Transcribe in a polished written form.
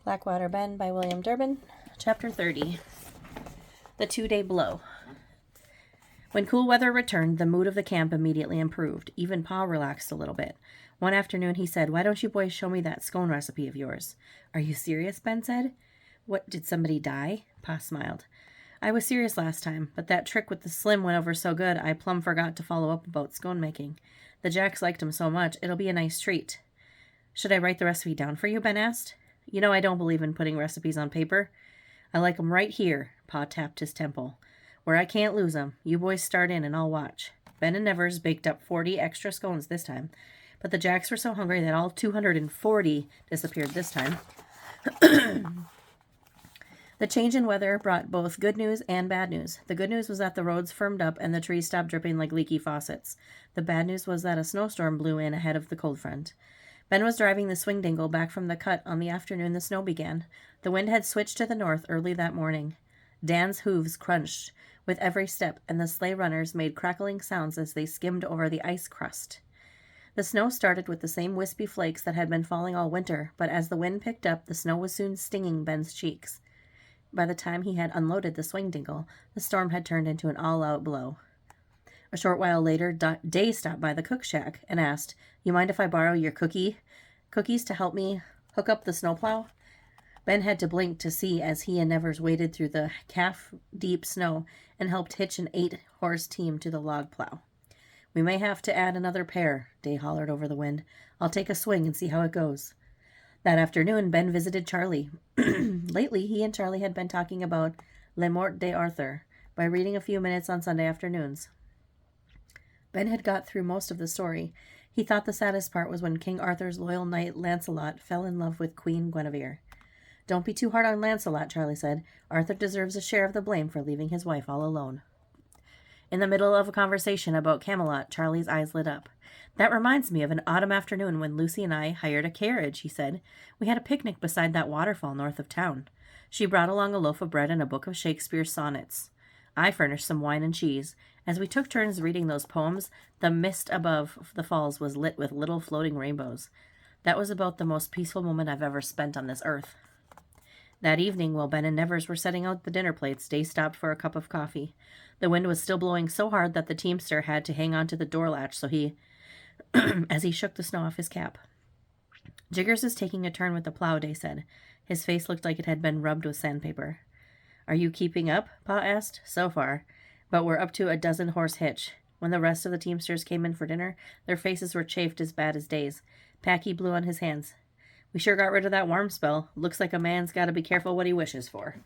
Blackwater Ben by William Durbin, Chapter 30. The 2-day blow. When cool weather returned, the mood of the camp immediately improved. Even Pa relaxed a little bit. One afternoon he said, "Why don't you boys show me that scone recipe of yours?" "Are you serious?" Ben said. "What, did somebody die?" Pa smiled. "I was serious last time, but that trick with the slim went over so good I plumb forgot to follow up about scone making. The Jacks liked 'em so much, it'll be a nice treat." "Should I write the recipe down for you?" Ben asked. "You know I don't believe in putting recipes on paper. I like 'em right here," Pa tapped his temple, "where I can't lose 'em. You boys start in and I'll watch." Ben and Nevers baked up 40 extra scones this time, but the Jacks were so hungry that all 240 disappeared this time. The change in weather brought both good news and bad news. The good news was that the roads firmed up and the trees stopped dripping like leaky faucets. The bad news was that a snowstorm blew in ahead of the cold front. Ben was driving the swing dingle back from the cut on the afternoon the snow began. The wind had switched to the north early that morning. Dan's hooves crunched with every step, and the sleigh runners made crackling sounds as they skimmed over the ice crust. The snow started with the same wispy flakes that had been falling all winter, but as the wind picked up, the snow was soon stinging Ben's cheeks. By the time he had unloaded the swing dingle, the storm had turned into an all-out blow. A short while later, Day stopped by the cook shack and asked, "You mind if I borrow your cookies to help me hook up the snowplow?" Ben had to blink to see as he and Nevers waded through the calf-deep snow and helped hitch an 8-horse team to the log plow. "We may have to add another pair," Day hollered over the wind. "I'll take a swing and see how it goes." That afternoon, Ben visited Charlie. Lately, he and Charlie had been talking about Le Morte d'Arthur by reading a few minutes on Sunday afternoons. Ben had got through most of the story. He thought the saddest part was when King Arthur's loyal knight Lancelot fell in love with Queen Guinevere. "Don't be too hard on Lancelot," Charlie said. "Arthur deserves a share of the blame for leaving his wife all alone." In the middle of a conversation about Camelot, Charlie's eyes lit up. "That reminds me of an autumn afternoon when Lucy and I hired a carriage," he said. "We had a picnic beside that waterfall north of town. She brought along a loaf of bread and a book of Shakespeare's sonnets. I furnished some wine and cheese. As we took turns reading those poems, the mist above the falls was lit with little floating rainbows. That was about the most peaceful moment I've ever spent on this earth." That evening, while Ben and Nevers were setting out the dinner plates, Day stopped for a cup of coffee. The wind was still blowing so hard that the teamster had to hang on to the door latch as he shook the snow off his cap. "Jiggers is taking a turn with the plow," Day said. His face looked like it had been rubbed with sandpaper. "Are you keeping up?" Pa asked. "So far. But we're up to a 12-horse hitch. When the rest of the teamsters came in for dinner, their faces were chafed as bad as Day's. Packy blew on his hands. "We sure got rid of that warm spell. Looks like a man's got to be careful what he wishes for."